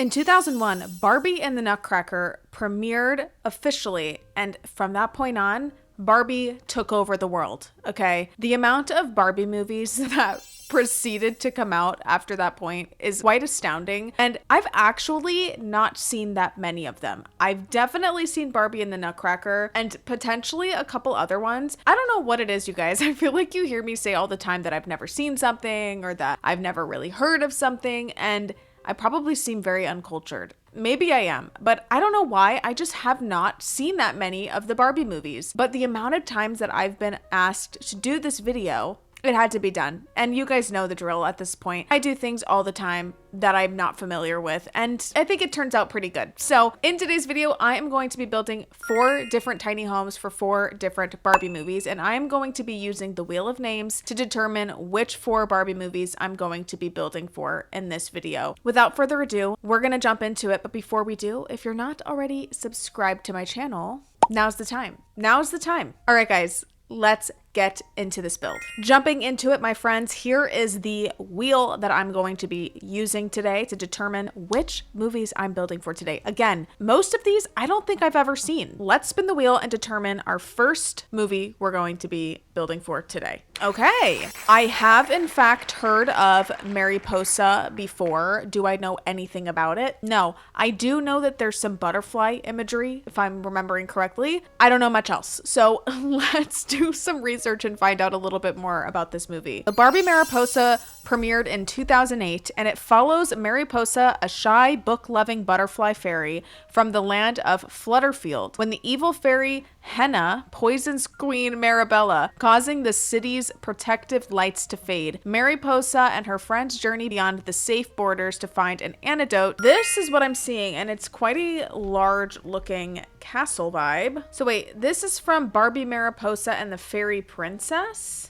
In 2001, Barbie and the Nutcracker premiered officially, and from that point on, Barbie took over the world, okay? The amount of Barbie movies that proceeded to come out after that point is quite astounding, and I've actually not seen that many of them. I've definitely seen Barbie and the Nutcracker and potentially a couple other ones. I don't know what it is, you guys. I feel like you hear me say all the time that I've never seen something or that I've never really heard of something, and I probably seem very uncultured. Maybe I am, but I don't know why. I just have not seen that many of the Barbie movies. But the amount of times that I've been asked to do this video, it had to be done. And you guys know the drill at this point. I do things all the time that I'm not familiar with, and I think it turns out pretty good. So in today's video, I am going to be building 4 different tiny homes for 4 different Barbie movies, and I am going to be using the Wheel of Names to determine which 4 Barbie movies I'm going to be building for in this video. Without further ado, we're gonna jump into it, but before we do, if you're not already subscribed to my channel, now's the time. Now's the time. All right, guys, let's get into this build. Jumping into it, my friends, here is the wheel that I'm going to be using today to determine which movies I'm building for today. Again, most of these I don't think I've ever seen. Let's spin the wheel and determine our first movie we're going to be building for today. Okay, I have in fact heard of Mariposa before. Do I know anything about it? No, I do know that there's some butterfly imagery, if I'm remembering correctly. I don't know much else. So let's do some research and find out a little bit more about this movie. The Barbie Mariposa premiered in 2008, and it follows Mariposa, a shy, book-loving butterfly fairy from the land of Flutterfield, when the evil fairy Henna poisons Queen Marabella, causing the city's protective lights to fade. Mariposa and her friends journey beyond the safe borders to find an antidote. This is what I'm seeing, and it's quite a large-looking castle vibe. So wait, this is from Barbie Mariposa and the Fairy Princess?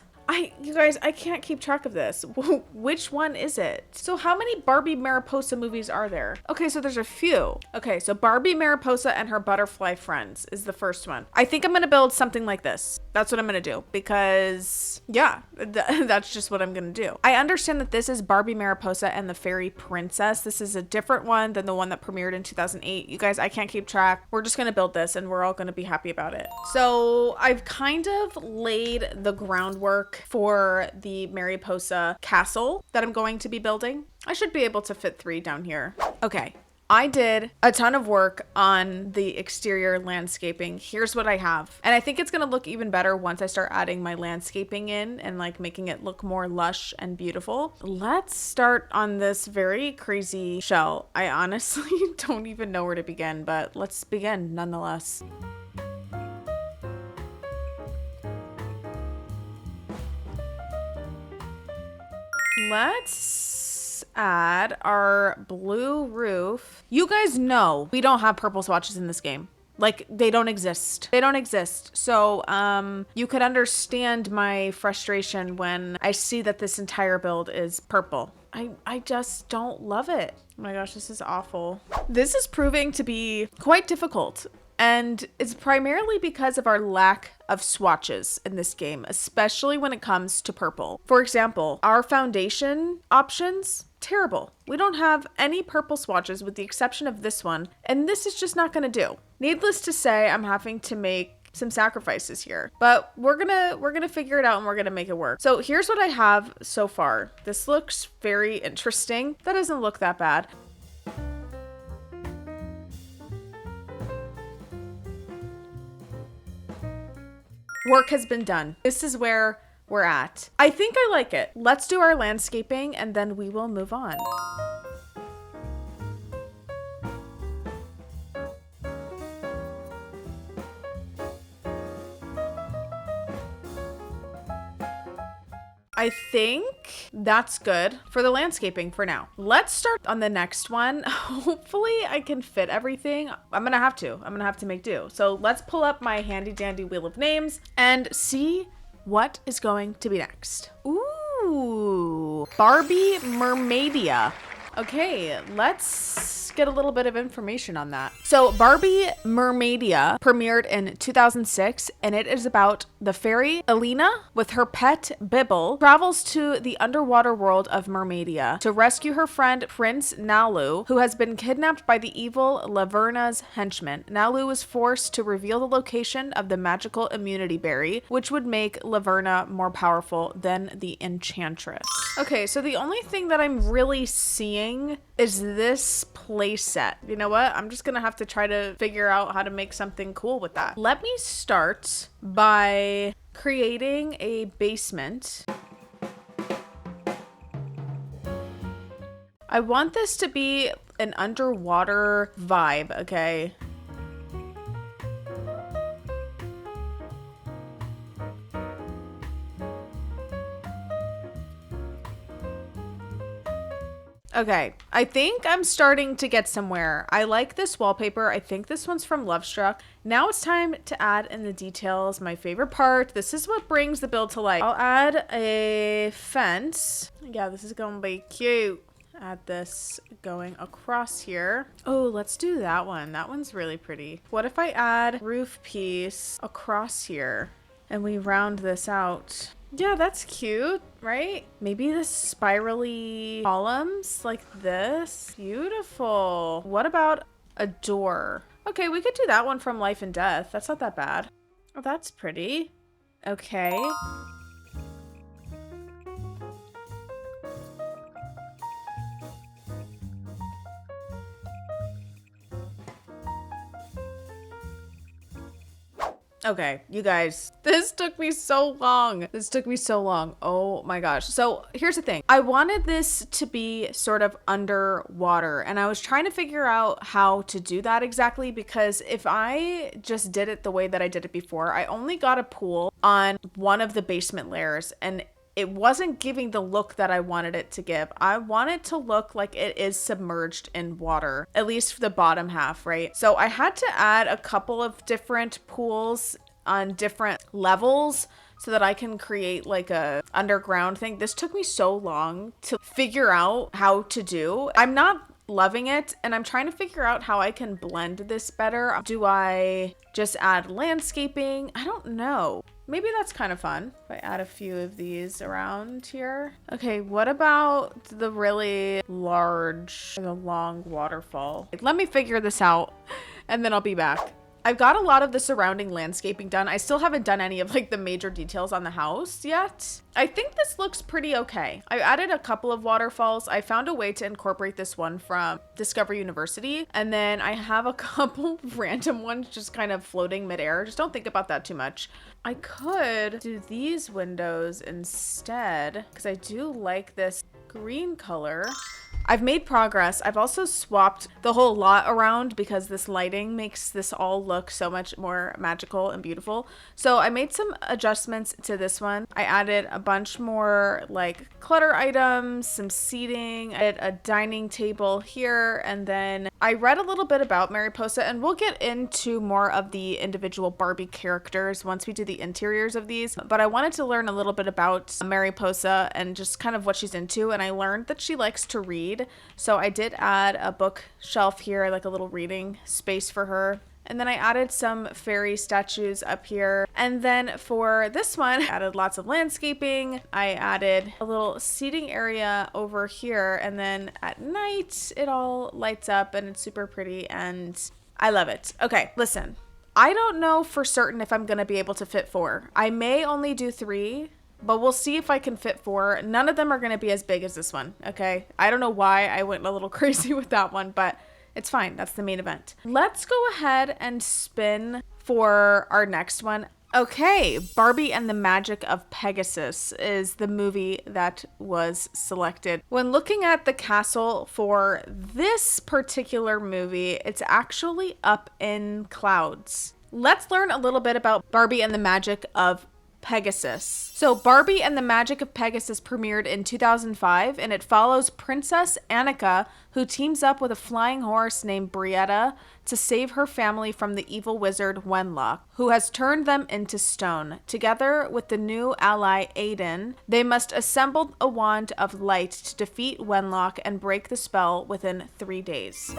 You guys, I can't keep track of this. Which one is it? So how many Barbie Mariposa movies are there? Okay, so there's a few. Okay, so Barbie Mariposa and her butterfly friends is the first one. I think I'm gonna build something like this. That's what I'm gonna do because yeah, that's just what I'm gonna do. I understand that this is Barbie Mariposa and the Fairy Princess. This is a different one than the one that premiered in 2008. You guys, I can't keep track. We're just gonna build this and we're all gonna be happy about it. So I've kind of laid the groundwork for the Mariposa castle that I'm going to be building. I should be able to fit 3 down here. Okay, I did a ton of work on the exterior landscaping. Here's what I have. And I think it's gonna look even better once I start adding my landscaping in and like making it look more lush and beautiful. Let's start on this very crazy shell. I honestly don't even know where to begin, but let's begin nonetheless. Let's add our blue roof. You guys know we don't have purple swatches in this game. Like, they don't exist. They don't exist. So, you could understand my frustration when I see that this entire build is purple. I just don't love it. Oh my gosh, this is awful. This is proving to be quite difficult. And it's primarily because of our lack of swatches in this game, especially when it comes to purple. For example, our foundation options, terrible. We don't have any purple swatches with the exception of this one, and this is just not gonna do. Needless to say, I'm having to make some sacrifices here, but we're gonna figure it out and we're gonna make it work. So here's what I have so far. This looks very interesting. That doesn't look that bad. Work has been done. This is where we're at. I think I like it. Let's do our landscaping and then we will move on. I think that's good for the landscaping for now. Let's start on the next one. Hopefully I can fit everything. I'm gonna have to make do. So let's pull up my handy dandy wheel of names and see what is going to be next. Ooh, Barbie Mermaidia. Okay, let's let's get a little bit of information on that. So Barbie Mermaidia premiered in 2006, and it is about the fairy Elena with her pet Bibble travels to the underwater world of Mermaidia to rescue her friend Prince Nalu, who has been kidnapped by the evil Laverna's henchmen. Nalu is forced to reveal the location of the magical immunity berry, which would make Laverna more powerful than the Enchantress. Okay, so the only thing that I'm really seeing is this play set. You know what? I'm just gonna have to try to figure out how to make something cool with that. Let me start by creating a basement. I want this to be an underwater vibe, okay? Okay, I think I'm starting to get somewhere. I like this wallpaper. I think this one's from Love Struck. Now it's time to add in the details. My favorite part. This is what brings the build to life. I'll add a fence. Yeah, this is gonna be cute. Add this going across here. Oh, let's do that one. That one's really pretty. What if I add roof piece across here and we round this out? Yeah, that's cute, right? Maybe the spirally columns like this. Beautiful. What about a door? Okay, we could do that one from Life and Death. That's not that bad. Oh, that's pretty. Okay. Okay, you guys, this took me so long. Oh my gosh. So here's the thing. I wanted this to be sort of underwater, and I was trying to figure out how to do that exactly, because if I just did it the way that I did it before, I only got a pool on one of the basement layers, and it wasn't giving the look that I wanted it to give. I want it to look like it is submerged in water, at least for the bottom half, right? So I had to add a couple of different pools on different levels so that I can create like a underground thing. This took me so long to figure out how to do. I'm not loving it, and I'm trying to figure out how I can blend this better. Do I just add landscaping? I don't know. Maybe that's kind of fun if I add a few of these around here. Okay, what about the really large, the long waterfall? Let me figure this out and then I'll be back. I've got a lot of the surrounding landscaping done. I still haven't done any of like the major details on the house yet. I think this looks pretty okay. I added a couple of waterfalls. I found a way to incorporate this one from Discover University. And then I have a couple random ones just kind of floating midair. Just don't think about that too much. I could do these windows instead because I do like this green color. I've made progress. I've also swapped the whole lot around because this lighting makes this all look so much more magical and beautiful. So I made some adjustments to this one. I added a bunch more like clutter items, some seating, I added a dining table here, and then I read a little bit about Mariposa, and we'll get into more of the individual Barbie characters once we do the interiors of these. But I wanted to learn a little bit about Mariposa and just kind of what she's into, and I learned that she likes to read. So I did add a bookshelf here, like a little reading space for her. And then I added some fairy statues up here. And then for this one, I added lots of landscaping. I added a little seating area over here. And then at night, it all lights up and it's super pretty and I love it. Okay, listen, I don't know for certain if I'm going to be able to fit 4. I may only do 3. But we'll see if I can fit 4. None of them are going to be as big as this one, okay? I don't know why I went a little crazy with that one, but it's fine. That's the main event. Let's go ahead and spin for our next one. Okay, Barbie and the Magic of Pegasus is the movie that was selected. When looking at the castle for this particular movie, it's actually up in clouds. Let's learn a little bit about Barbie and the Magic of Pegasus. So Barbie and the Magic of Pegasus premiered in 2005, and it follows Princess Annika, who teams up with a flying horse named Brietta to save her family from the evil wizard Wenlock, who has turned them into stone. Together with the new ally Aiden, they must assemble a wand of light to defeat Wenlock and break the spell within 3 days.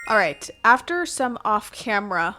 All right, after some off-camera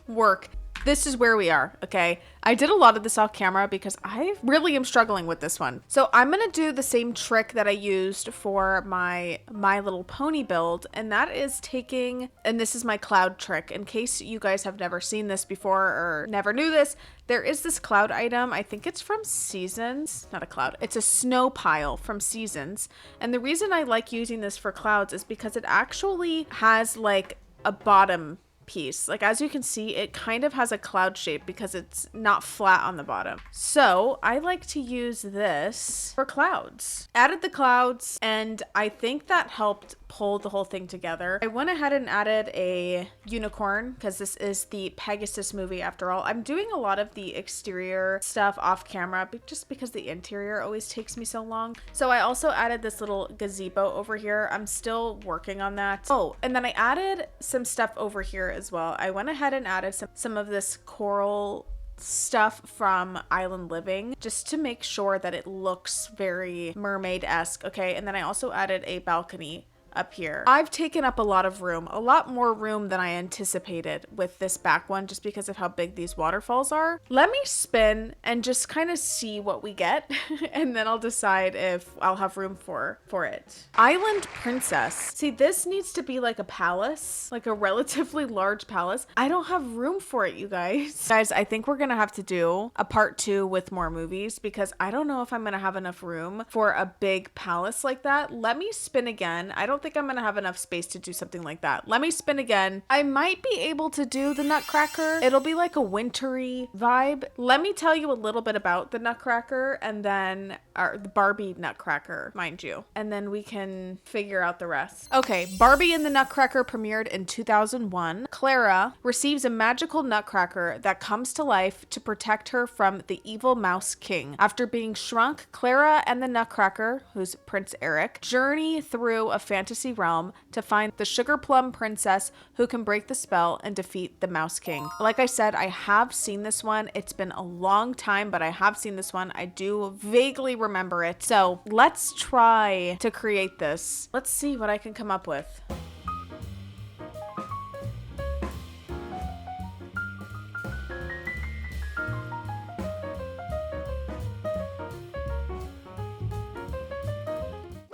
work, this is where we are, okay? I did a lot of this off camera because I really am struggling with this one. So I'm going to do the same trick that I used for my My Little Pony build, and that is taking, and this is my cloud trick. In case you guys have never seen this before or never knew this, there is this cloud item. I think it's from Seasons, not a cloud. It's a snow pile from Seasons. And the reason I like using this for clouds is because it actually has like a bottom piece. Like, as you can see, it kind of has a cloud shape because it's not flat on the bottom. So I like to use this for clouds. Added the clouds, and I think that helped pull the whole thing together. I went ahead and added a unicorn because this is the Pegasus movie after all. I'm doing a lot of the exterior stuff off camera just because the interior always takes me so long. So I also added this little gazebo over here. I'm still working on that. Oh, and then I added some stuff over here as well. I went ahead and added some of this coral stuff from Island Living just to make sure that it looks very mermaid-esque. Okay, and then I also added a balcony up here. I've taken up a lot of room, a lot more room than I anticipated with this back one just because of how big these waterfalls are. Let me spin and just kind of see what we get and then I'll decide if I'll have room for it. Island Princess. See, this needs to be like a palace, like a relatively large palace. I don't have room for it, you guys. Guys, I think we're gonna have to do a part 2 with more movies because I don't know if I'm gonna have enough room for a big palace like that. Let me spin again. I don't think I'm gonna have enough space to do something like that. Let me spin again. I might be able to do the Nutcracker. It'll be like a wintry vibe. Let me tell you a little bit about the Nutcracker and then the Barbie Nutcracker, mind you, and then we can figure out the rest. Okay, Barbie and the Nutcracker premiered in 2001. Clara receives a magical nutcracker that comes to life to protect her from the evil Mouse King. After being shrunk, Clara and the Nutcracker, who's Prince Eric, journey through a fantasy realm to find the Sugar Plum Princess who can break the spell and defeat the Mouse King. Like I said, I have seen this one. It's been a long time, but I have seen this one. I do vaguely remember it. So let's try to create this. Let's see what I can come up with.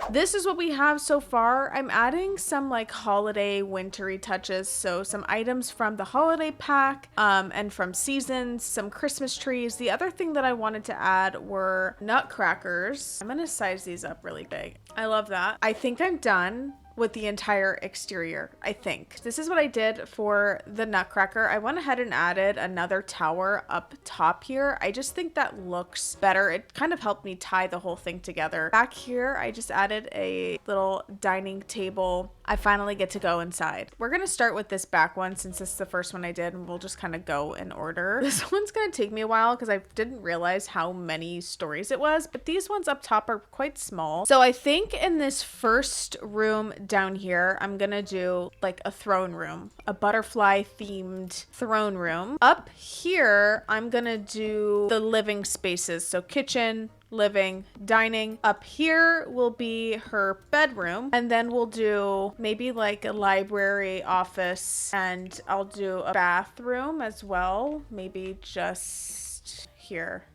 This is what we have so far. I'm adding some like holiday wintry touches. So some items from the holiday pack and from Seasons, some Christmas trees. The other thing that I wanted to add were nutcrackers. I'm gonna size these up really big. I love that. I think I'm done with the entire exterior, I think. This is what I did for the Nutcracker. I went ahead and added another tower up top here. I just think that looks better. It kind of helped me tie the whole thing together. Back here, I just added a little dining table. I finally get to go inside. We're gonna start with this back one since this is the first one I did, and we'll just kind of go in order. This one's gonna take me a while because I didn't realize how many stories it was, but these ones up top are quite small. So I think in this first room down here, I'm gonna do like a throne room, a butterfly themed throne room. Up here, I'm gonna do the living spaces. So kitchen, living, dining. Up here will be her bedroom, and then we'll do maybe like a library, office, and I'll do a bathroom as well, maybe just here.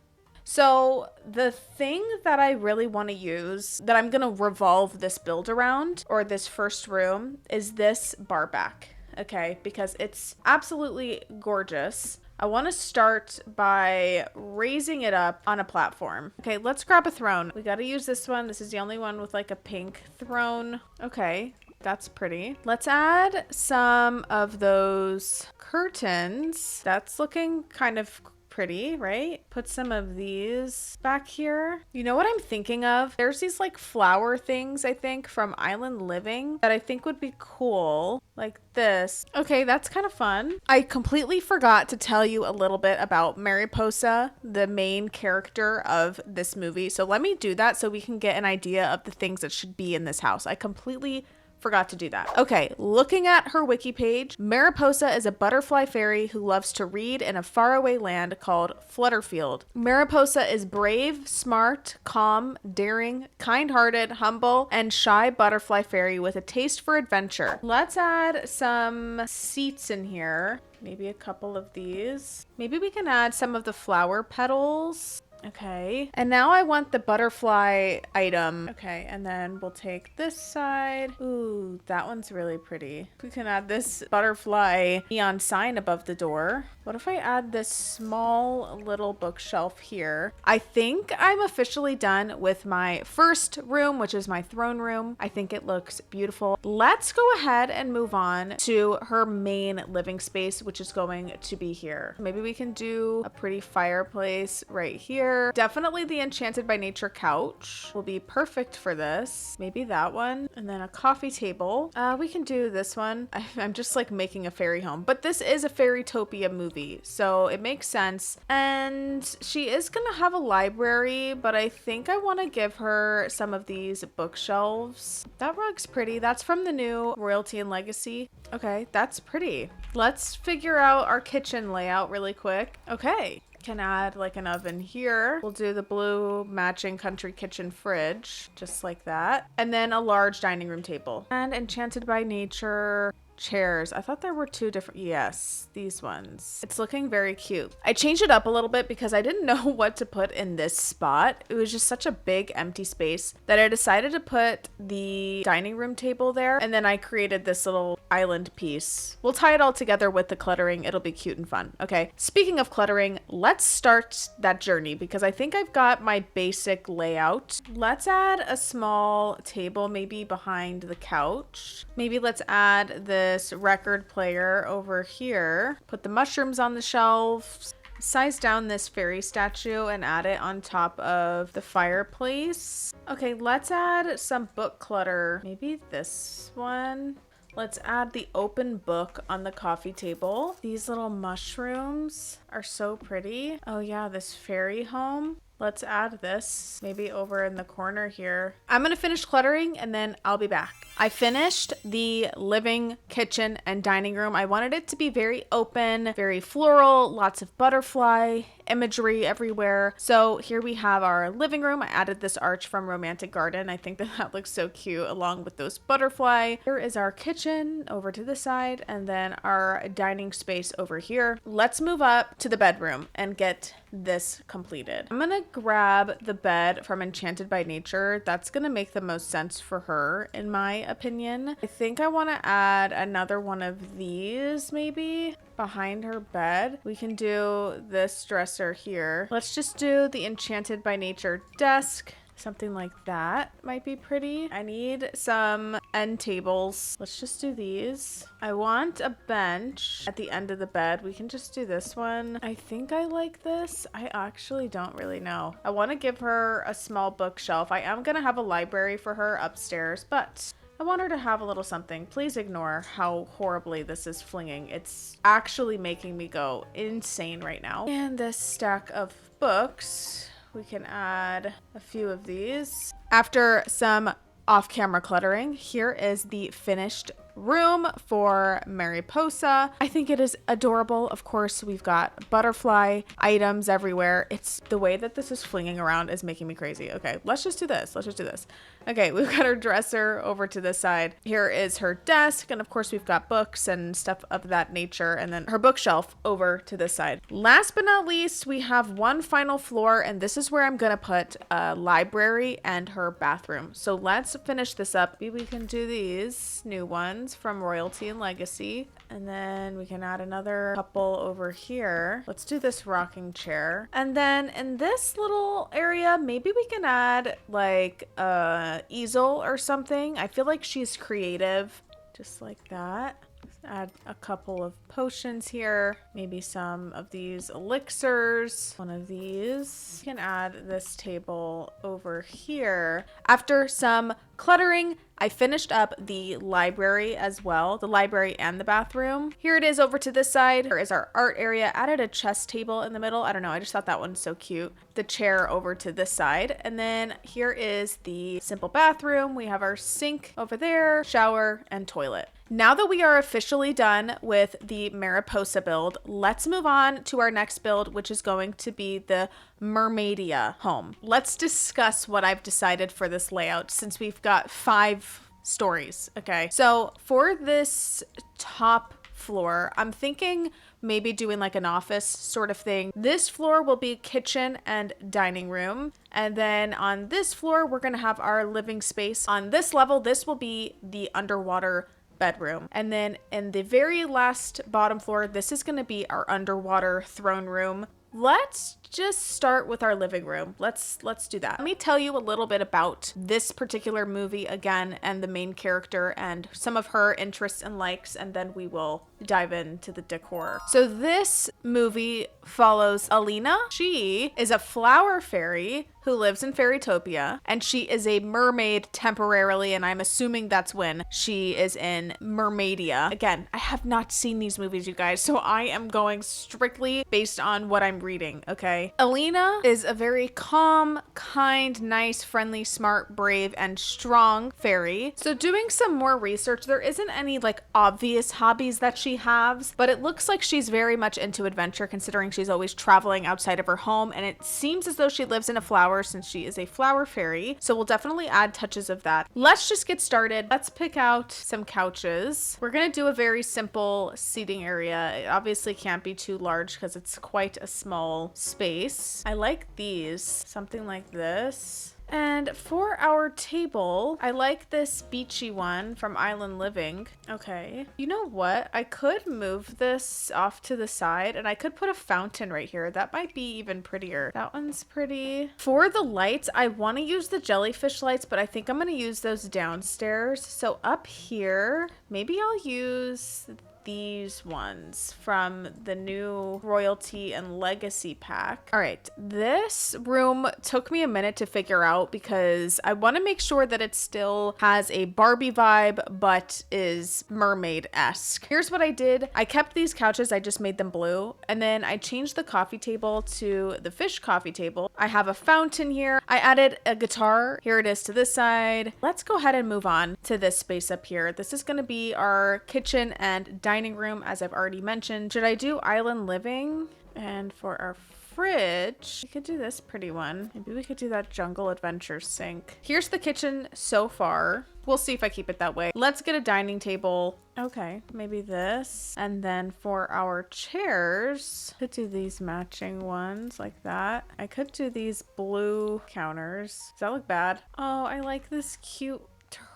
So the thing that I really want to use, that I'm going to revolve this build around, or this first room, is this bar back, okay? Because it's absolutely gorgeous. I want to start by raising it up on a platform. Okay, let's grab a throne. We got to use this one. This is the only one with like a pink throne. Okay, That's pretty. Let's add some of those curtains. That's looking kind of pretty, right? Put some of these back here. You know what I'm thinking of? There's these like flower things, I think, from Island Living that I think would be cool. Like this. Okay, that's kind of fun. I completely forgot to tell you a little bit about Mariposa, the main character of this movie. So let me do that so we can get an idea of the things that should be in this house. I completely forgot to do that. Okay, looking at her wiki page, Mariposa is a butterfly fairy who loves to read in a faraway land called Flutterfield. Mariposa is brave, smart, calm, daring, kind-hearted, humble, and shy butterfly fairy with a taste for adventure. Let's add some seats in here. Maybe a couple of these. Maybe we can add some of the flower petals. Okay, and now I want the butterfly item. Okay, and then we'll take this side. Ooh, that one's really pretty. We can add this butterfly neon sign above the door. What if I add this small little bookshelf here? I think I'm officially done with my first room, which is my throne room. I think it looks beautiful. Let's go ahead and move on to her main living space, which is going to be here. Maybe we can do a pretty fireplace right here. Definitely the Enchanted by Nature couch will be perfect for this. Maybe that one. And then a coffee table. We can do this one. I'm just like making a fairy home. But this is a Fairytopia movie, so it makes sense. And she is gonna have a library, but I think I want to give her some of these bookshelves. That rug's pretty. That's from the new Royalty and Legacy. Okay, that's pretty. Let's figure out our kitchen layout really quick. Okay. Can add like an oven here. We'll do the blue matching country kitchen fridge, just like that. And then a large dining room table. And Enchanted by Nature chairs. I thought there were two different, yes, these ones. It's looking very cute. I changed it up a little bit because I didn't know what to put in this spot. It was just such a big empty space that I decided to put the dining room table there, and then I created this little island piece. We'll tie it all together with the cluttering. It'll be cute and fun. Okay, speaking of cluttering, let's start that journey because I think I've got my basic layout. Let's add a small table maybe behind the couch. Maybe let's add this record player over here. Put the mushrooms on the shelves. Size down this fairy statue and add it on top of the fireplace. Okay, let's add some book clutter. Maybe this one. Let's add the open book on the coffee table. These little mushrooms are so pretty. Oh yeah, this fairy home. Let's add this maybe over in the corner here. I'm gonna finish cluttering and then I'll be back. I finished the living, kitchen, and dining room. I wanted it to be very open, very floral, lots of butterfly imagery everywhere. So here we have our living room. I added this arch from Romantic Garden. I think that looks so cute along with those butterfly. Here is our kitchen over to the side and then our dining space over here. Let's move up to the bedroom and get this completed. I'm gonna grab the bed from Enchanted by Nature. That's gonna make the most sense for her in my opinion. I think I want to add another one of these maybe behind her bed. We can do this dresser here. Let's just do the Enchanted by Nature desk. Something like that might be pretty. I need some end tables. Let's just do these. I want a bench at the end of the bed. We can just do this one. I think I like this. I actually don't really know. I want to give her a small bookshelf. I am going to have a library for her upstairs, but I want her to have a little something. Please ignore how horribly this is flinging. It's actually making me go insane right now. And this stack of books, we can add a few of these. After some off-camera cluttering, here is the finished room for Mariposa. I think it is adorable. Of course, we've got butterfly items everywhere. It's the way that this is flinging around is making me crazy. Okay, let's just do this. Let's just do this. Okay, we've got her dresser over to this side. Here is her desk. And of course, we've got books and stuff of that nature. And then her bookshelf over to this side. Last but not least, we have one final floor. And this is where I'm going to put a library and her bathroom. So let's finish this up. Maybe we can do these new ones. potions from Royalty and Legacy. And then we can add another couple over here. Let's do this rocking chair. And then in this little area, maybe we can add like a easel or something. I feel like she's creative, just like that. Add a couple of potions here, maybe some of these elixirs, one of these. You can add this table over here. After some cluttering, I finished up the library as well, the library and the bathroom. Here it is over to this side. Here is our art area. Added a chess table in the middle. I don't know, I just thought that one's so cute. The chair over to this side. And then here is the simple bathroom. We have our sink over there, shower, and toilet. Now that we are officially done with the Mariposa build, let's move on to our next build, which is going to be the Mermaidia home. Let's discuss what I've decided for this layout since we've got 5 stories. Okay, so for this top floor, I'm thinking maybe doing like an office sort of thing. This floor will be kitchen and dining room. And then on this floor, we're going to have our living space. On this level, this will be the underwater bedroom. And then in the very last bottom floor, this is going to be our underwater throne room. Let's just start with our living room. Let's do that. Let me tell you a little bit about this particular movie again and the main character and some of her interests and likes, and then we will dive into the decor. So this movie follows Alina. She is a flower fairy who lives in Fairytopia, and she is a mermaid temporarily, and I'm assuming that's when she is in Mermaidia. Again, I have not seen these movies, you guys, so I am going strictly based on what I'm reading, okay? Alina is a very calm, kind, nice, friendly, smart, brave, and strong fairy. So doing some more research, there isn't any like obvious hobbies that she has, but it looks like she's very much into adventure considering she's always traveling outside of her home, and it seems as though she lives in a flower since she is a flower fairy. So we'll definitely add touches of that. Let's just get started. Let's pick out some couches. We're gonna do a very simple seating area. It obviously can't be too large because it's quite a small space. I like these, something like this. And for our table, I like this beachy one from Island Living. Okay. You know what? I could move this off to the side and I could put a fountain right here. That might be even prettier. That one's pretty. For the lights, I want to use the jellyfish lights, but I think I'm going to use those downstairs. So up here, maybe I'll use these ones from the new Royalty and Legacy pack. All right, this room took me a minute to figure out because I want to make sure that it still has a Barbie vibe but is mermaid-esque. Here's what I did. I kept these couches, I just made them blue, and then I changed the coffee table to the fish coffee table. I have a fountain here. I added a guitar. Here it is to this side. Let's go ahead and move on to this space up here. This is going to be our kitchen and dining room, as I've already mentioned. Should I do Island Living? And for our fridge, we could do this pretty one. Maybe we could do that Jungle Adventure sink. Here's the kitchen so far. We'll see if I keep it that way. Let's get a dining table. Okay, maybe this. And then for our chairs, I could do these matching ones like that. I could do these blue counters. Does that look bad? Oh, I like this cute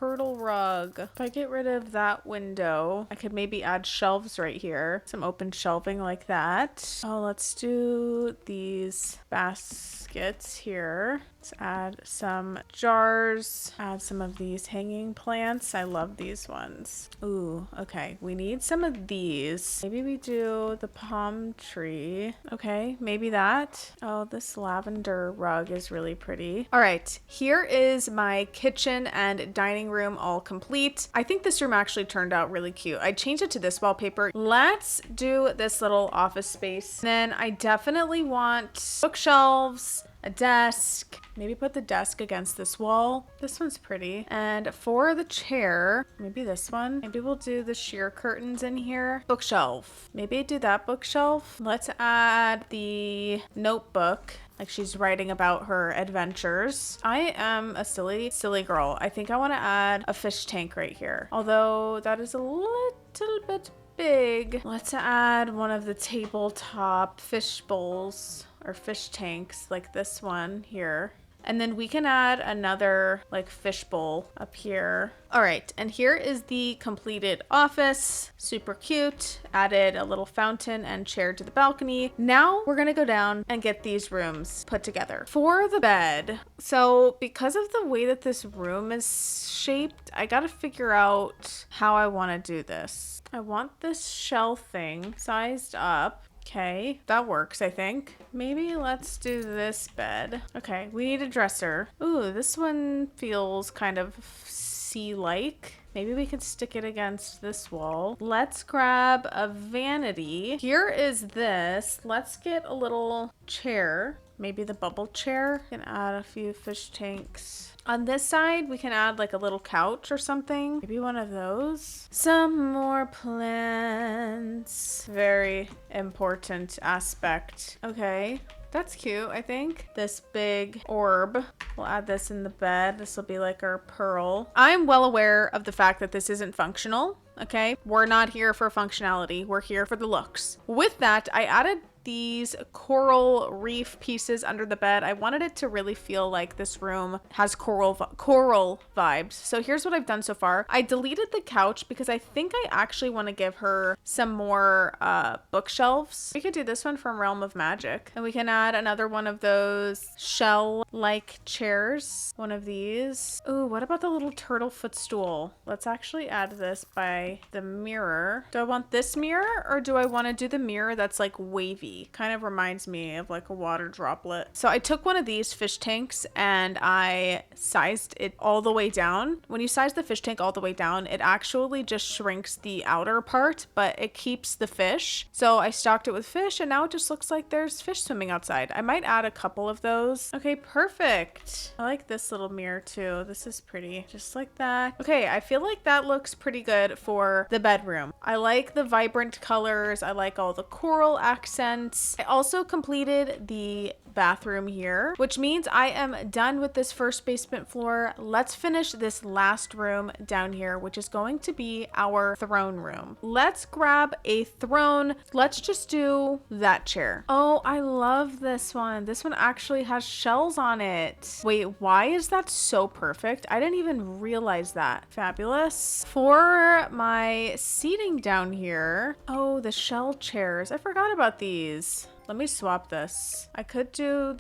turtle rug. If I get rid of that window, I could maybe add shelves right here. Some open shelving like that. Oh, let's do these baskets here. Let's add some jars. Add some of these hanging plants. I love these ones. Ooh, okay. We need some of these. Maybe we do the palm tree. Okay, maybe that. Oh, this lavender rug is really pretty. All right, here is my kitchen and dining room all complete. I think this room actually turned out really cute. I changed it to this wallpaper. Let's do this little office space. Then I definitely want bookshelves, a desk. Maybe put the desk against this wall. This one's pretty. And for the chair, maybe this one. Maybe we'll do the sheer curtains in here. Bookshelf. Maybe do that bookshelf. Let's add the notebook. Like she's writing about her adventures. I am a silly girl. I think I want to add a fish tank right here. Although that is a little bit big. Let's add one of the tabletop fish bowls or fish tanks like this one here. And then we can add another like fishbowl up here. All right, and here is the completed office. Super cute. Added a little fountain and chair to the balcony. Now we're gonna go down and get these rooms put together. For the bed, so because of the way that this room is shaped, I gotta figure out how I wanna do this. I want this shell thing sized up. Okay, that works, I think. Maybe let's do this bed. Okay, we need a dresser. Ooh, this one feels kind of sea-like. Maybe we could stick it against this wall. Let's grab a vanity. Here is this. Let's get a little chair. Maybe the bubble chair. We can add a few fish tanks. On this side, we can add like a little couch or something. Maybe one of those. Some more plants. Very important aspect. Okay. That's cute, I think. This big orb. We'll add this in the bed. This will be like our pearl. I'm well aware of the fact that this isn't functional, okay? We're not here for functionality. We're here for the looks. With that, I added these coral reef pieces under the bed. I wanted it to really feel like this room has coral vibes. So here's what I've done so far. I deleted the couch because I think I actually want to give her some more bookshelves. We could do this one from Realm of Magic, and we can add another one of those shell-like chairs. One of these. Ooh, what about the little turtle footstool? Let's actually add this by the mirror. Do I want this mirror, or do I want to do the mirror that's like wavy? Kind of reminds me of like a water droplet. So I took one of these fish tanks and I sized it all the way down. When you size the fish tank all the way down, it actually just shrinks the outer part, but it keeps the fish. So I stocked it with fish, and now it just looks like there's fish swimming outside. I might add a couple of those. Okay, perfect. I like this little mirror too. This is pretty, just like that. Okay, I feel like that looks pretty good for the bedroom. I like the vibrant colors. I like all the coral accents. I also completed the bathroom here, which means I am done with this first basement floor. Let's finish this last room down here, which is going to be our throne room. Let's grab a throne. Let's just do that chair. Oh, I love this one. This one actually has shells on it. Wait, why is that so perfect? I didn't even realize that. Fabulous. For my seating down here, oh, the shell chairs. I forgot about these. Let me swap this. I could do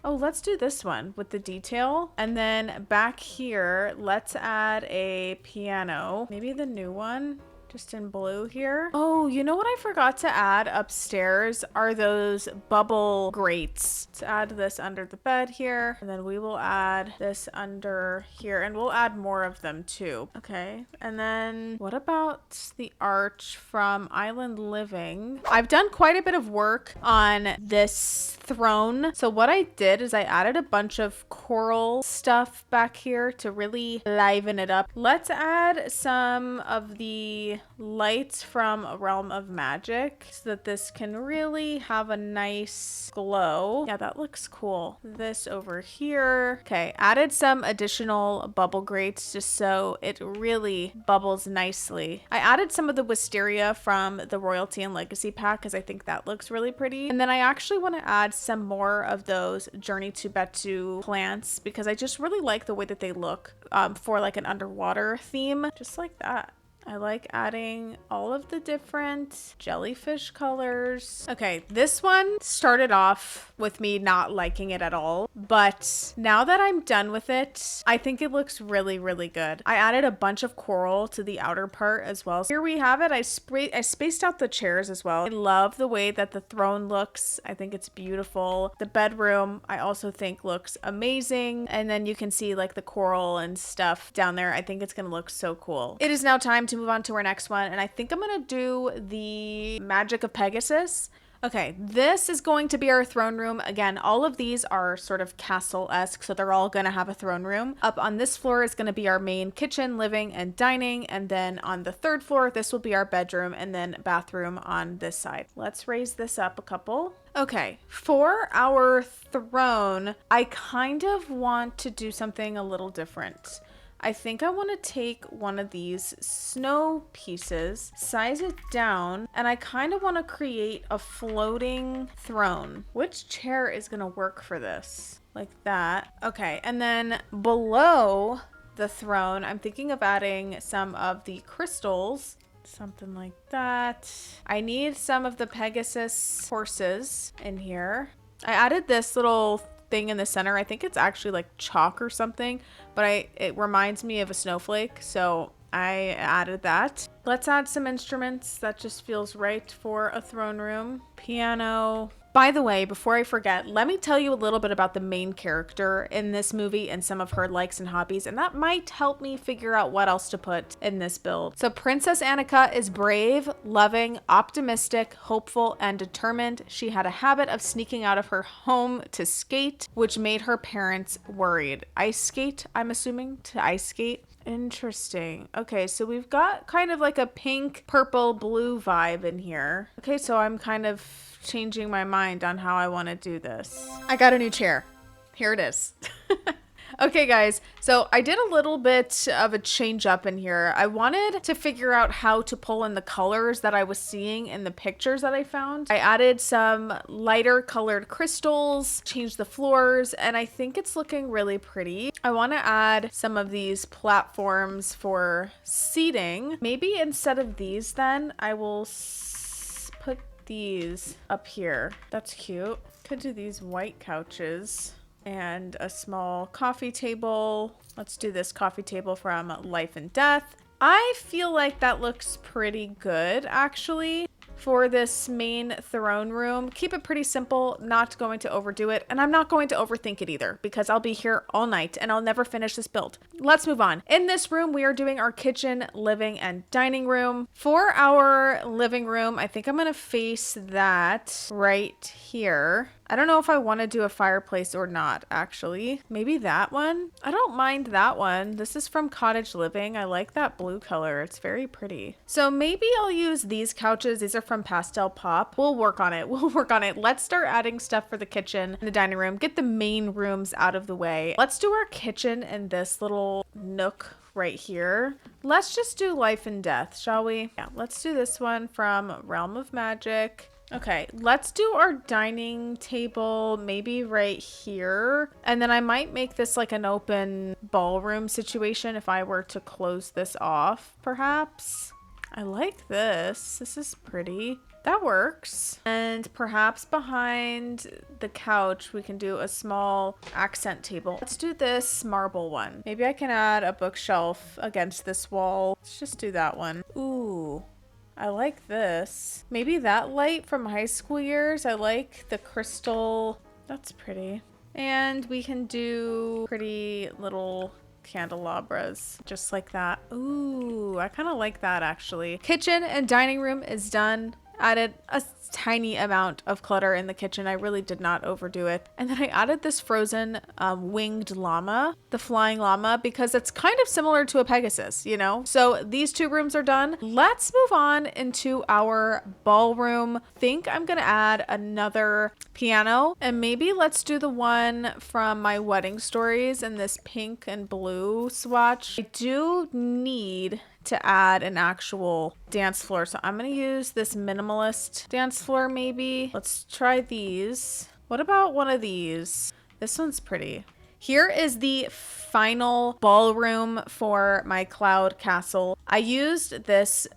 let's do this one with the detail. And then back here, let's add a piano. Maybe the new one. Just in blue here. Oh, you know what I forgot to add upstairs are those bubble grates. Let's add this under the bed here. And then we will add this under here. And we'll add more of them too. Okay. And then what about the arch from Island Living? I've done quite a bit of work on this throne. So what I did is I added a bunch of coral stuff back here to really liven it up. Let's add some of the lights from A Realm of Magic so that this can really have a nice glow. Yeah, that looks cool. This over here. Okay, added some additional bubble grates just so it really bubbles nicely. I added some of the wisteria from the Royalty and Legacy pack because I think that looks really pretty. And then I actually want to add some more of those Journey to Betu plants because I just really like the way that they look for like an underwater theme, just like that. I like adding all of the different jellyfish colors. Okay, this one started off with me not liking it at all, but now that I'm done with it, I think it looks really, really good. I added a bunch of coral to the outer part as well. So here we have it. I spaced out the chairs as well. I love the way that the throne looks. I think it's beautiful. The bedroom, I also think looks amazing. And then you can see like the coral and stuff down there. I think it's gonna look so cool. It is now time to move on to our next one, and I think I'm gonna do the Magic of Pegasus. Okay, this is going to be our throne room. Again, all of these are sort of castle-esque, so they're all gonna have a throne room. Up on this floor is gonna be our main kitchen, living, and dining, and then on the third floor, this will be our bedroom, and then bathroom on this side. Let's raise this up a couple. Okay, for our throne, I kind of want to do something a little different. I think I want to take one of these snow pieces, size it down, and I kind of want to create a floating throne. Which chair is going to work for this? Like that. Okay, and then below the throne, I'm thinking of adding some of the crystals. Something like that. I need some of the Pegasus horses in here. I added this little thing in the center. I think it's actually like chalk or something, but it reminds me of a snowflake, so I added that. Let's add some instruments. That just feels right for a throne room. Piano. By the way, before I forget, let me tell you a little bit about the main character in this movie and some of her likes and hobbies, and that might help me figure out what else to put in this build. So Princess Annika is brave, loving, optimistic, hopeful, and determined. She had a habit of sneaking out of her home to skate, which made her parents worried. Ice skate, I'm assuming, to ice skate. Interesting. Okay, so we've got kind of like a pink, purple, blue vibe in here. Okay, so I'm kind of changing my mind on how I want to do this. I got a new chair. Here it is. Okay, guys, so I did a little bit of a change up in here. I wanted to figure out how to pull in the colors that I was seeing in the pictures that I found. I added some lighter colored crystals, changed the floors, and I think it's looking really pretty. I want to add some of these platforms for seating. Maybe instead of these then, I will put these up here. That's cute. Could do these white couches. And a small coffee table. Let's do this coffee table from Life and Death. I feel like that looks pretty good, actually, for this main throne room. Keep it pretty simple, not going to overdo it, and I'm not going to overthink it either because I'll be here all night and I'll never finish this build. Let's move on. In this room, we are doing our kitchen, living, and dining room. For our living room, I think I'm going to face that right here. I don't know if I want to do a fireplace or not, actually. Maybe that one? I don't mind that one. This is from Cottage Living. I like that blue color. It's very pretty. So maybe I'll use these couches. These are from Pastel Pop. We'll work on it. We'll work on it. Let's start adding stuff for the kitchen and the dining room. Get the main rooms out of the way. Let's do our kitchen in this little nook right here. Let's just do Life and Death, shall we? Yeah, let's do this one from Realm of Magic. Okay, let's do our dining table maybe right here. And then I might make this like an open ballroom situation if I were to close this off, perhaps. I like this. This is pretty. That works. And perhaps behind the couch, we can do a small accent table. Let's do this marble one. Maybe I can add a bookshelf against this wall. Let's just do that one. Ooh. I like this. Maybe that light from high school years. I like the crystal. That's pretty. And we can do pretty little candelabras just like that. Ooh, I kind of like that actually. Kitchen and dining room is done. Added a tiny amount of clutter in the kitchen. I really did not overdo it. And then I added this frozen winged llama, the flying llama, because it's kind of similar to a Pegasus, you know? So these two rooms are done. Let's move on into our ballroom. Think I'm gonna add another piano, and maybe let's do the one from my wedding stories in this pink and blue swatch. I do need to add an actual dance floor, so I'm gonna use this minimalist dance floor maybe. Let's try these. What about one of these? This one's pretty. Here is the final ballroom for my cloud castle. I used this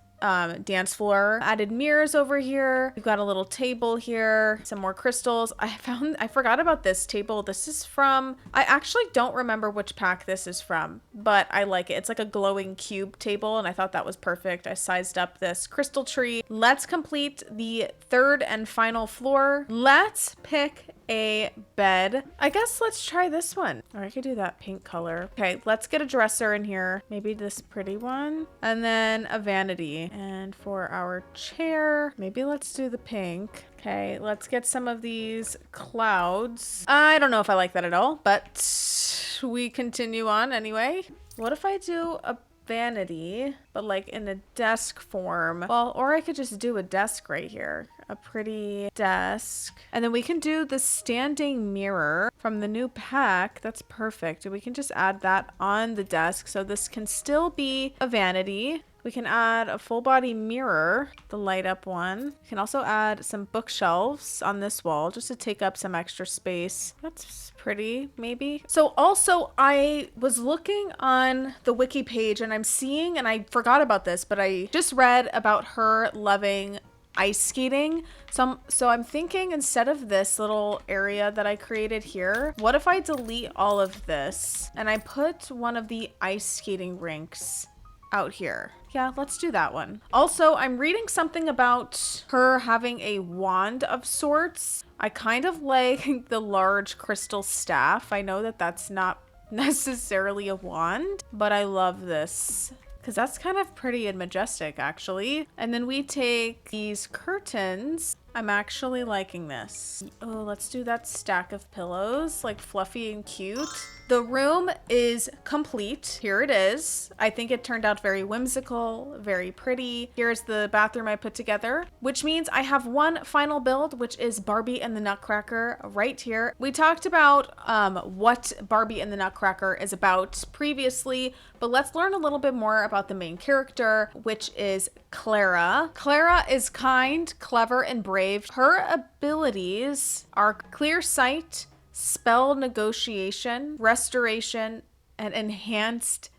dance floor, added mirrors over here. We've got a little table here, some more crystals. I forgot about this table. This is from, I actually don't remember which pack this is from, but I like it. It's like a glowing cube table, and I thought that was perfect. I sized up this crystal tree. Let's complete the third and final floor. Let's pick a bed. I guess let's try this one. Or I could do that pink color. Okay, let's get a dresser in here. Maybe this pretty one. And then a vanity. And for our chair, maybe let's do the pink. Okay, let's get some of these clouds. I don't know if I like that at all, but we continue on anyway. What if I do a vanity, but like in a desk form. Well, or I could just do a desk right here. A pretty desk. And then we can do the standing mirror from the new pack. That's perfect. And we can just add that on the desk. So this can still be a vanity. We can add a full body mirror, the light up one. We can also add some bookshelves on this wall just to take up some extra space. That's pretty, maybe. So also I was looking on the wiki page and I'm seeing, and I forgot about this, but I just read about her loving ice skating. So I'm thinking, instead of this little area that I created here, what if I delete all of this and I put one of the ice skating rinks out here? Yeah, let's do that one. Also, I'm reading something about her having a wand of sorts. I kind of like the large crystal staff. I know that that's not necessarily a wand, but I love this because that's kind of pretty and majestic, actually. And then we take these curtains. I'm actually liking this. Oh, let's do that stack of pillows, like fluffy and cute. The room is complete. Here it is. I think it turned out very whimsical, very pretty. Here's the bathroom I put together, which means I have one final build, which is Barbie and the Nutcracker right here. We talked about what Barbie and the Nutcracker is about previously, but let's learn a little bit more about the main character, which is Clara. Clara is kind, clever, and brave. Her abilities are clear sight, spell negotiation, restoration, and enhanced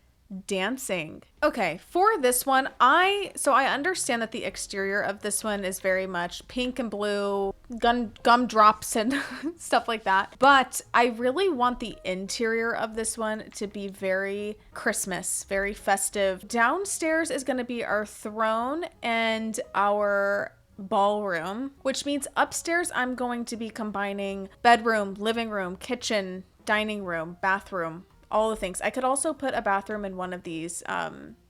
dancing. Okay, for this one, I understand that the exterior of this one is very much pink and blue, gumdrops and stuff like that. But I really want the interior of this one to be very Christmas, very festive. Downstairs is going to be our throne and our ballroom, which means upstairs I'm going to be combining bedroom, living room, kitchen, dining room, bathroom, all the things. I could also put a bathroom in one of these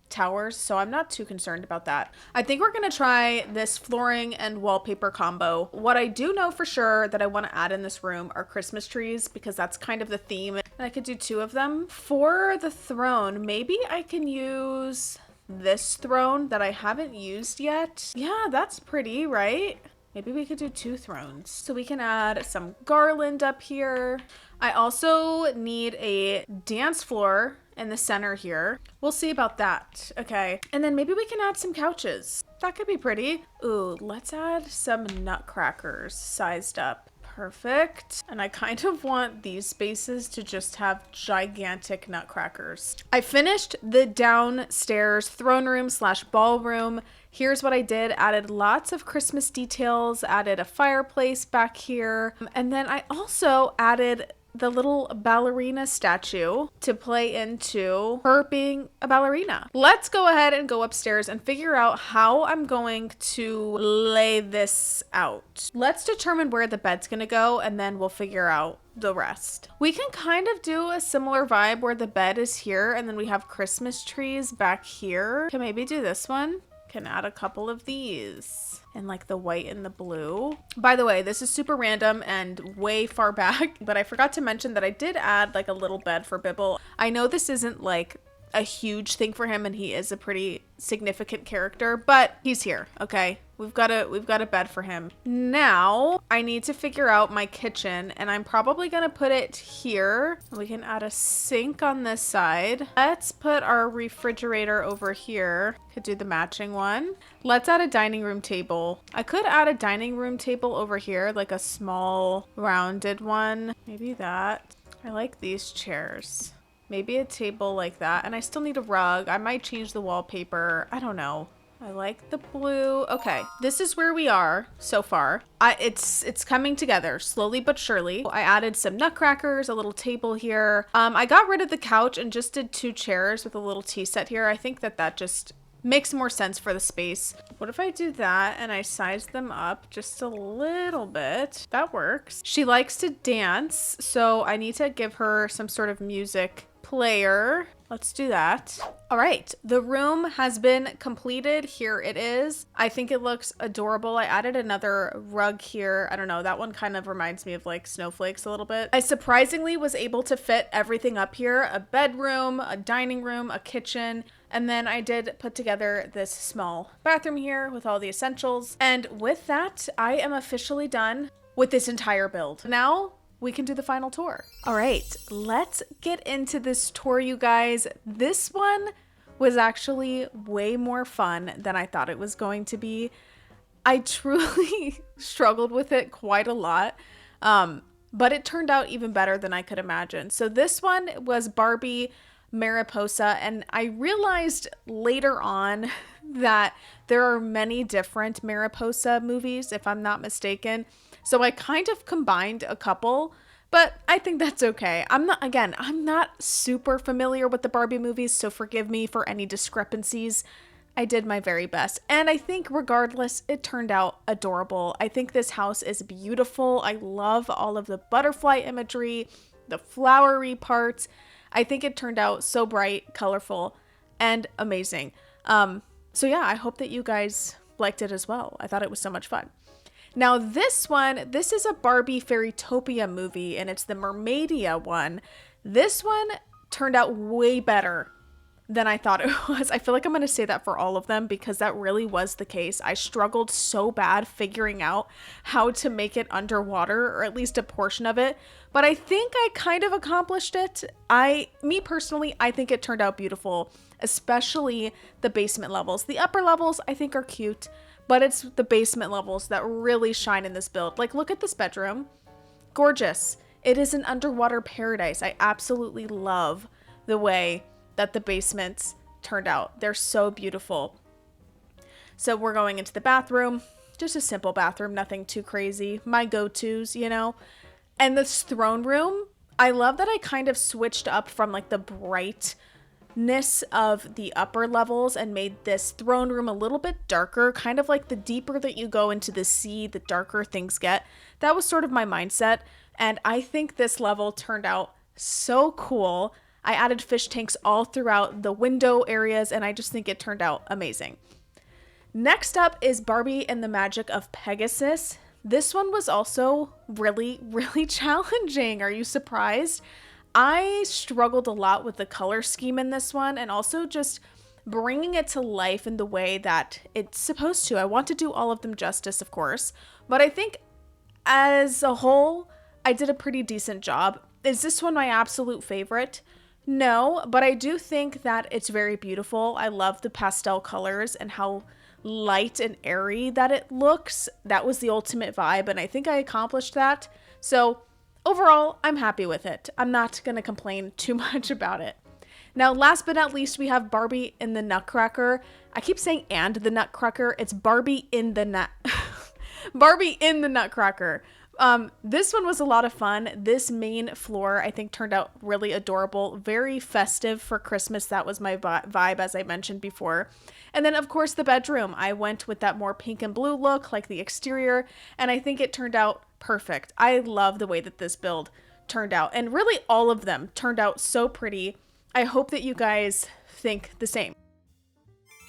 towers, so I'm not too concerned about that. I think we're gonna try this flooring and wallpaper combo. What I do know for sure that I want to add in this room are Christmas trees, because that's kind of the theme, and I could do 2 of them. For the throne, maybe I can use this throne that I haven't used yet. Yeah, that's pretty, right? Maybe we could do 2 thrones. So we can add some garland up here. I also need a dance floor in the center here. We'll see about that. Okay. And then maybe we can add some couches. That could be pretty. Ooh, let's add some nutcrackers sized up. Perfect. And I kind of want these spaces to just have gigantic nutcrackers. I finished the downstairs throne room / ballroom. Here's what I did. Added lots of Christmas details, added a fireplace back here. And then I also added the little ballerina statue to play into her being a ballerina. Let's go ahead and go upstairs and figure out how I'm going to lay this out. Let's determine where the bed's gonna go, and then we'll figure out the rest. We can kind of do a similar vibe where the bed is here and then we have Christmas trees back here. Can maybe do this one. Can add a couple of these in like the white and the blue. By the way, this is super random and way far back, but I forgot to mention that I did add like a little bed for Bibble. I know this isn't like a huge thing for him and he is a pretty significant character, but he's here. Okay, we've got a bed for him. Now I need to figure out my kitchen, and I'm probably gonna put it here. We can add a sink on this side. Let's put our refrigerator over here. Could do the matching one. Let's add a dining room table. I could add a dining room table over here, like a small rounded one. Maybe that. I like these chairs. Maybe a table like that. And I still need a rug. I might change the wallpaper. I don't know. I like the blue. Okay, this is where we are so far. It's coming together slowly but surely. I added some nutcrackers, a little table here. I got rid of the couch and just did 2 chairs with a little tea set here. I think that just makes more sense for the space. What if I do that and I size them up just a little bit? That works. She likes to dance, so I need to give her some sort of music player. Let's do that. All right, the room has been completed. Here it is. I think it looks adorable. I added another rug here. I don't know, that one kind of reminds me of like snowflakes a little bit. I surprisingly was able to fit everything up here: a bedroom, a dining room, a kitchen, and then I did put together this small bathroom here with all the essentials. And with that, I am officially done with this entire build. Now we can do the final tour. All right, let's get into this tour, you guys. This one was actually way more fun than I thought it was going to be. I truly struggled with it quite a lot, but it turned out even better than I could imagine. So this one was Barbie Mariposa, and I realized later on that there are many different Mariposa movies, if I'm not mistaken. So I kind of combined a couple, but I think that's okay. I'm not super familiar with the Barbie movies, so forgive me for any discrepancies. I did my very best, and I think regardless, it turned out adorable. I think this house is beautiful. I love all of the butterfly imagery, the flowery parts. I think it turned out so bright, colorful, and amazing. So yeah, I hope that you guys liked it as well. I thought it was so much fun. Now this is a Barbie Fairytopia movie, and it's the Mermaidia one. This one turned out way better than I thought it was. I feel like I'm going to say that for all of them because that really was the case. I struggled so bad figuring out how to make it underwater, or at least a portion of it, but I think I kind of accomplished it. Me personally, I think it turned out beautiful, especially the basement levels. The upper levels I think are cute, but it's the basement levels that really shine in this build. Like, look at this bedroom. Gorgeous. It is an underwater paradise. I absolutely love the way that the basements turned out. They're so beautiful. So we're going into the bathroom. Just a simple bathroom, nothing too crazy. My go-tos, you know. And this throne room, I love that I kind of switched up from like the brightness of the upper levels and made this throne room a little bit darker, kind of like the deeper that you go into the sea, the darker things get. That was sort of my mindset, and I think this level turned out so cool. I added fish tanks all throughout the window areas, and I just think it turned out amazing. Next up is Barbie and the Magic of Pegasus. This one was also really, really challenging. Are you surprised? I struggled a lot with the color scheme in this one, and also just bringing it to life in the way that it's supposed to. I want to do all of them justice, of course, but I think as a whole, I did a pretty decent job. Is this one my absolute favorite? No, but I do think that it's very beautiful. I love the pastel colors and how light and airy that it looks. That was the ultimate vibe, and I think I accomplished that. So overall, I'm happy with it. I'm not going to complain too much about it. Now, last but not least, we have Barbie in the Nutcracker. I keep saying "and the Nutcracker." It's Barbie in the Barbie in the Nutcracker. This one was a lot of fun. This main floor, I think, turned out really adorable, very festive for Christmas. That was my vibe, as I mentioned before. And then, of course, the bedroom. I went with that more pink and blue look, like the exterior, and I think it turned out perfect. I love the way that this build turned out, and really all of them turned out so pretty. I hope that you guys think the same.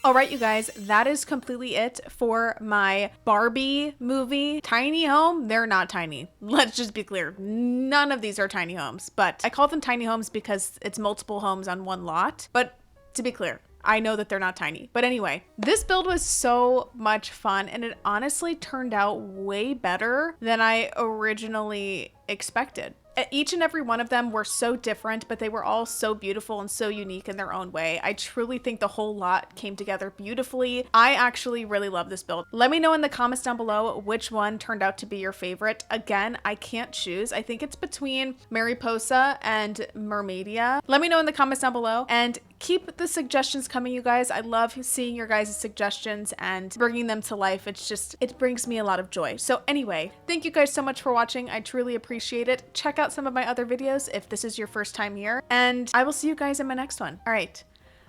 All right, you guys, that is completely it for my Barbie movie tiny home. They're not tiny. Let's just be clear. None of these are tiny homes, but I call them tiny homes because it's multiple homes on one lot. But to be clear, I know that they're not tiny. But anyway, this build was so much fun, and it honestly turned out way better than I originally expected. Each and every one of them were so different, but they were all so beautiful and so unique in their own way. I truly think the whole lot came together beautifully. I actually really love this build. Let me know in the comments down below which one turned out to be your favorite. Again, I can't choose. I think it's between Mariposa and Mermaidia. Let me know in the comments down below, and keep the suggestions coming, you guys. I love seeing your guys' suggestions and bringing them to life. It brings me a lot of joy. So anyway, thank you guys so much for watching. I truly appreciate it. Check out some of my other videos if this is your first time here, and I will see you guys in my next one. All right,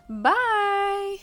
bye.